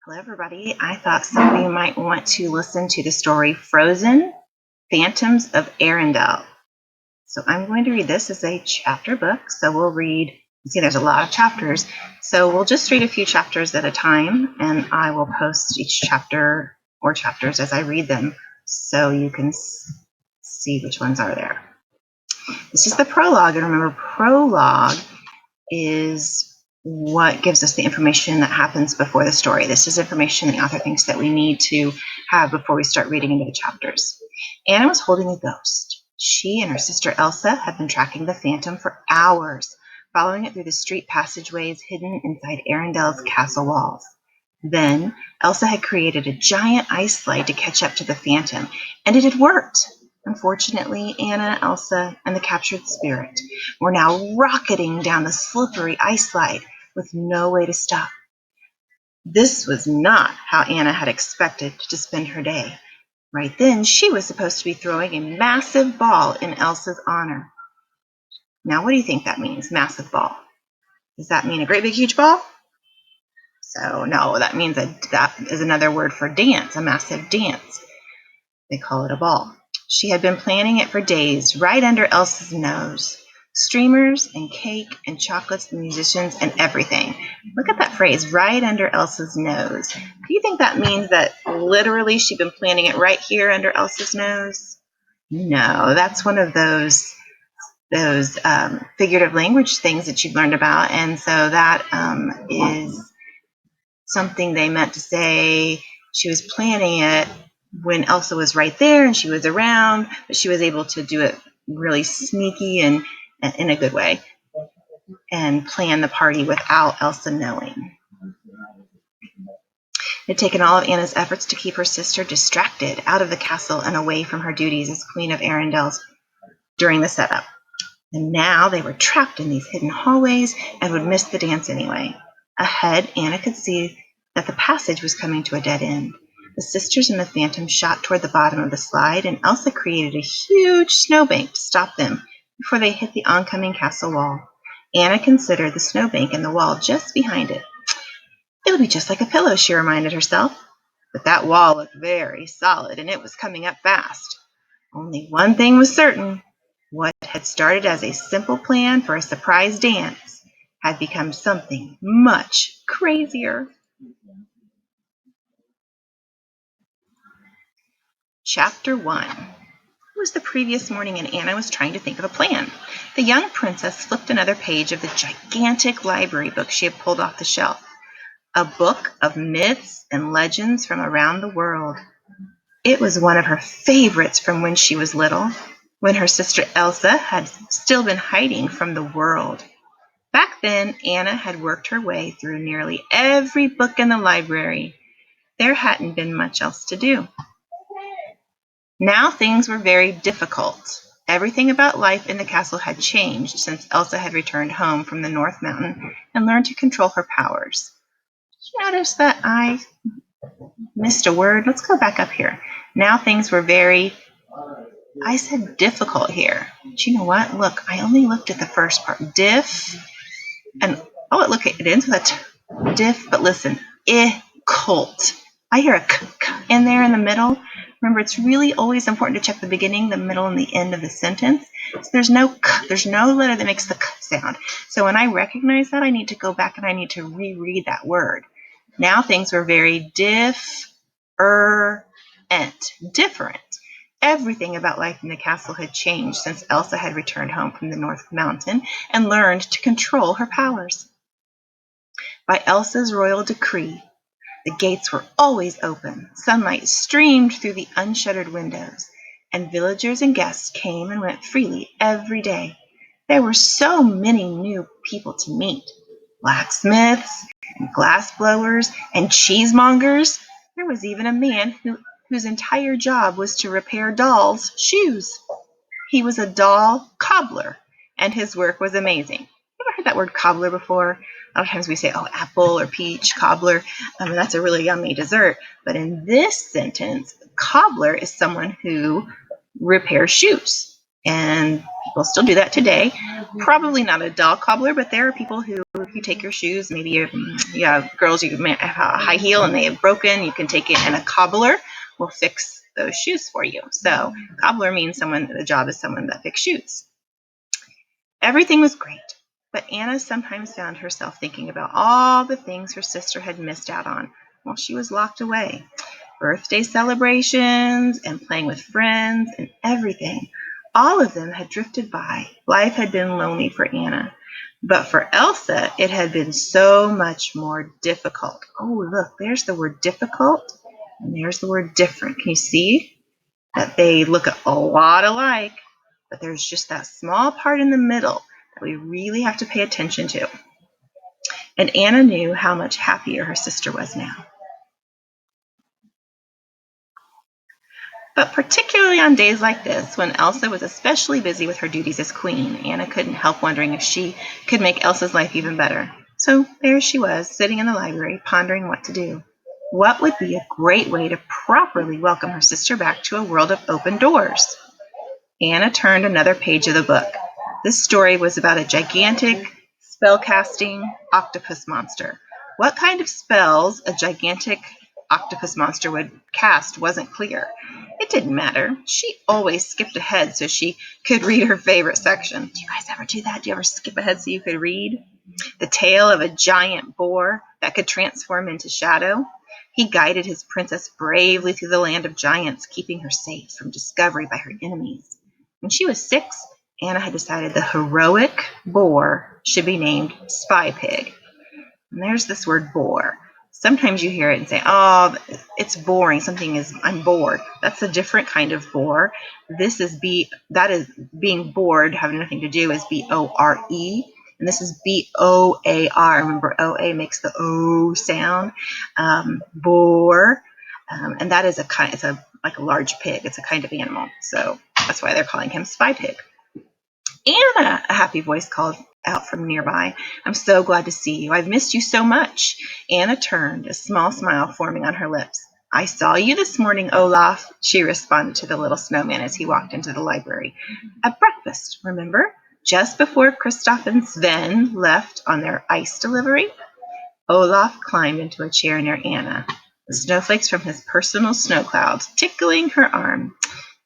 Hello, everybody. I thought some of you might want to listen to the story Frozen, Phantoms of Arendelle. So I'm going to read this as a chapter book. So we'll read, see there's a lot of chapters. So we'll just read a few chapters at a time, and I will post each chapter or chapters as I read them so you can see which ones are there. This is the prologue, and remember, prologue is what gives us the information that happens before the story. This is information the author thinks that we need to have before we start reading into the chapters. Anna was holding a ghost. She and her sister Elsa had been tracking the phantom for hours, following it through the street passageways hidden inside Arendelle's castle walls. Then Elsa had created a giant ice slide to catch up to the phantom, and it had worked. Unfortunately, Anna, Elsa, and the captured spirit were now rocketing down the slippery ice slide with no way to stop. This was not how Anna had expected to spend her day. Right then, she was supposed to be throwing a massive ball in Elsa's honor. Now, what do you think that means, massive ball? Does that mean a great big huge ball? So, no, that means that is another word for dance, a massive dance. They call it a ball. She had been planning it for days, right under Elsa's nose. Streamers and cake and chocolates and musicians and everything. Look at that phrase, right under Elsa's nose. Do you think that means that literally she'd been planning it right here under Elsa's nose? No, that's one of those figurative language things that you've learned about, and so that is something they meant to say. She was planning it when Elsa was right there and she was around, but she was able to do it really sneaky and in a good way and plan the party without Elsa knowing. It had taken all of Anna's efforts to keep her sister distracted out of the castle and away from her duties as Queen of Arendelle during the setup. And now they were trapped in these hidden hallways and would miss the dance anyway. Ahead, Anna could see that the passage was coming to a dead end. The sisters and the phantom shot toward the bottom of the slide, and Elsa created a huge snowbank to stop them before they hit the oncoming castle wall. Anna considered the snowbank and the wall just behind it. It'll be just like a pillow, she reminded herself. But that wall looked very solid, and it was coming up fast. Only one thing was certain. What had started as a simple plan for a surprise dance had become something much crazier. Chapter 1. It was the previous morning, and Anna was trying to think of a plan. The young princess flipped another page of the gigantic library book she had pulled off the shelf. A book of myths and legends from around the world. It was one of her favorites from when she was little, when her sister Elsa had still been hiding from the world. Back then, Anna had worked her way through nearly every book in the library. There hadn't been much else to do. Now things were very difficult. Everything about life in the castle had changed since Elsa had returned home from the North Mountain and learned to control her powers. Did you notice that I missed a word? Let's go back up here. Now things were very, I said difficult here. But you know what? Look, I only looked at the first part. Diff, and oh, look, it ends with a diff, but listen, cult. I hear a k in there in the middle. Remember, it's really always important to check the beginning, the middle, and the end of the sentence. So there's no k, there's no letter that makes the k sound. So when I recognize that, I need to go back and I need to reread that word. Now things were very different. Everything about life in the castle had changed since Elsa had returned home from the North Mountain and learned to control her powers. By Elsa's royal decree, the gates were always open, sunlight streamed through the unshuttered windows, and villagers and guests came and went freely every day. There were so many new people to meet. Blacksmiths, and glassblowers, and cheesemongers. There was even a man whose entire job was to repair dolls' shoes. He was a doll cobbler, and his work was amazing. You ever heard that word cobbler before? A lot of times we say, oh, apple or peach cobbler. That's a really yummy dessert. But in this sentence, cobbler is someone who repairs shoes. And people still do that today. Probably not a doll cobbler, but there are people who if you take your shoes, maybe you have girls, you may have a high heel and they have broken, you can take it, and a cobbler will fix those shoes for you. So cobbler means the job is someone that fixes shoes. Everything was great, but Anna sometimes found herself thinking about all the things her sister had missed out on while she was locked away. Birthday celebrations and playing with friends and everything. All of them had drifted by. Life had been lonely for Anna. But for Elsa, it had been so much more difficult. Oh, look, there's the word difficult, and there's the word different. Can you see that they look a lot alike? But there's just that small part in the middle that we really have to pay attention to. And Anna knew how much happier her sister was now. But particularly on days like this, when Elsa was especially busy with her duties as queen, Anna couldn't help wondering if she could make Elsa's life even better. So there she was, sitting in the library, pondering what to do. What would be a great way to properly welcome her sister back to a world of open doors? Anna turned another page of the book. This story was about a gigantic, spell-casting octopus monster. What kind of spells a gigantic octopus monster would cast wasn't clear. It didn't matter. She always skipped ahead so she could read her favorite section. Do you guys ever do that? Do you ever skip ahead so you could read? The tale of a giant boar that could transform into shadow. He guided his princess bravely through the land of giants, keeping her safe from discovery by her enemies. When she was 6, Anna had decided the heroic boar should be named Spy Pig. And there's this word boar. Sometimes you hear it and say, oh, it's boring. I'm bored. That's a different kind of bore. That is being bored, having nothing to do, is B-O-R-E. And this is B-O-A-R. Remember, O-A makes the O sound. Boar. And that is like a large pig. It's a kind of animal. So that's why they're calling him Spy Pig. Anna, a happy voice called out from nearby. I'm so glad to see you. I've missed you so much. Anna turned, a small smile forming on her lips. I saw you this morning, Olaf, she responded to the little snowman as he walked into the library. At breakfast, remember? Just before Kristoff and Sven left on their ice delivery. Olaf climbed into a chair near Anna, the snowflakes from his personal snow clouds tickling her arm.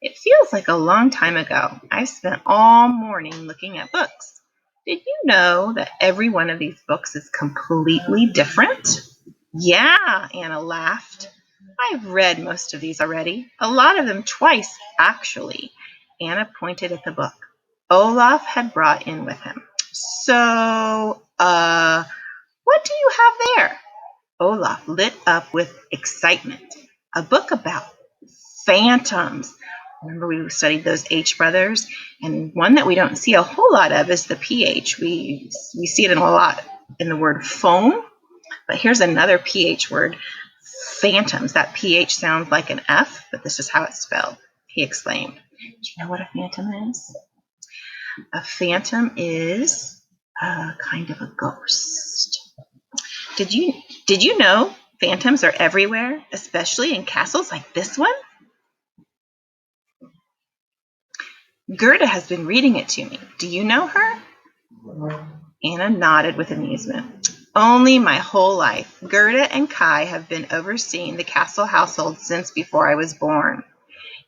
It feels like a long time ago. I've spent all morning looking at books. Did you know that every one of these books is completely different? Yeah, Anna laughed. I've read most of these already. A lot of them twice, actually. Anna pointed at the book Olaf had brought in with him. So, what do you have there? Olaf lit up with excitement. A book about phantoms. Remember we studied those H brothers? And one that we don't see a whole lot of is the PH. We see it in a lot in the word phone. But here's another PH word, phantoms. That PH sounds like an F, but this is how it's spelled, he exclaimed. Do you know what a phantom is? A phantom is a kind of a ghost. Did you know phantoms are everywhere, especially in castles like this one? Gerda has been reading it to me. Do you know her? Anna nodded with amusement. Only my whole life. Gerda and Kai have been overseeing the castle household since before I was born.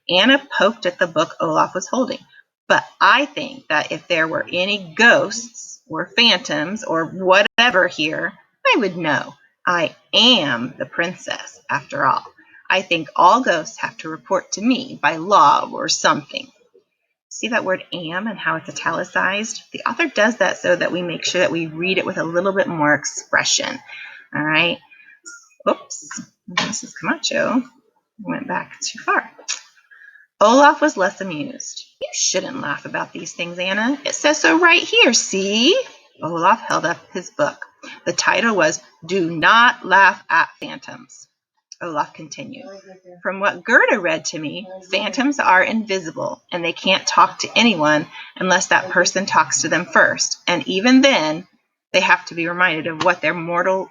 Anna poked at the book Olaf was holding. But I think that if there were any ghosts or phantoms or whatever here, I would know. I am the princess, after all. I think all ghosts have to report to me by law or something. See that word am and how it's italicized? The author does that so that we make sure that we read it with a little bit more expression. All right. Oops. This is Camacho. Went back too far. Olaf was less amused. You shouldn't laugh about these things, Anna. It says so right here, see? Olaf held up his book. The title was Do Not Laugh at Phantoms. Olaf continued. From what Gerda read to me, phantoms are invisible and they can't talk to anyone unless that person talks to them first. And even then, they have to be reminded of what their mortal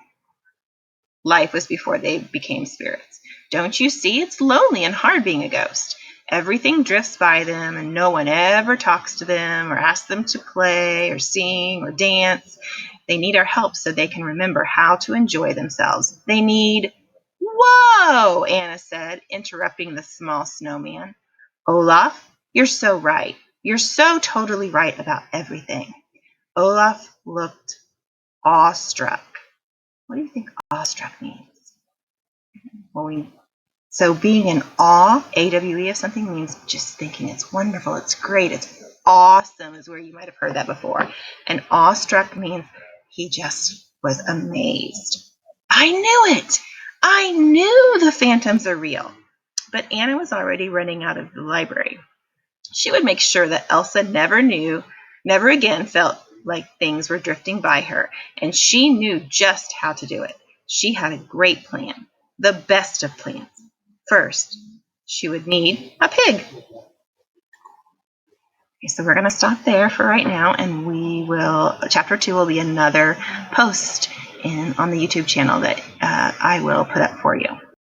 life was before they became spirits. Don't you see? It's lonely and hard being a ghost. Everything drifts by them, and no one ever talks to them or asks them to play or sing or dance. They need our help so they can remember how to enjoy themselves. They need... Whoa, Anna said, interrupting the small snowman. Olaf, you're so right. You're so totally right about everything. Olaf looked awestruck. What do you think awestruck means? So being in awe, A-W-E, of something means just thinking it's wonderful, it's great, it's awesome, is where you might have heard that before. And awestruck means he just was amazed. I knew it! I knew the phantoms are real. But Anna was already running out of the library. She would make sure that Elsa never again felt like things were drifting by her, and she knew just how to do it. She had a great plan, the best of plans. First, she would need a pig. Okay, so we're going to stop there for right now, and chapter 2 will be another post on the YouTube channel that I will put up for you.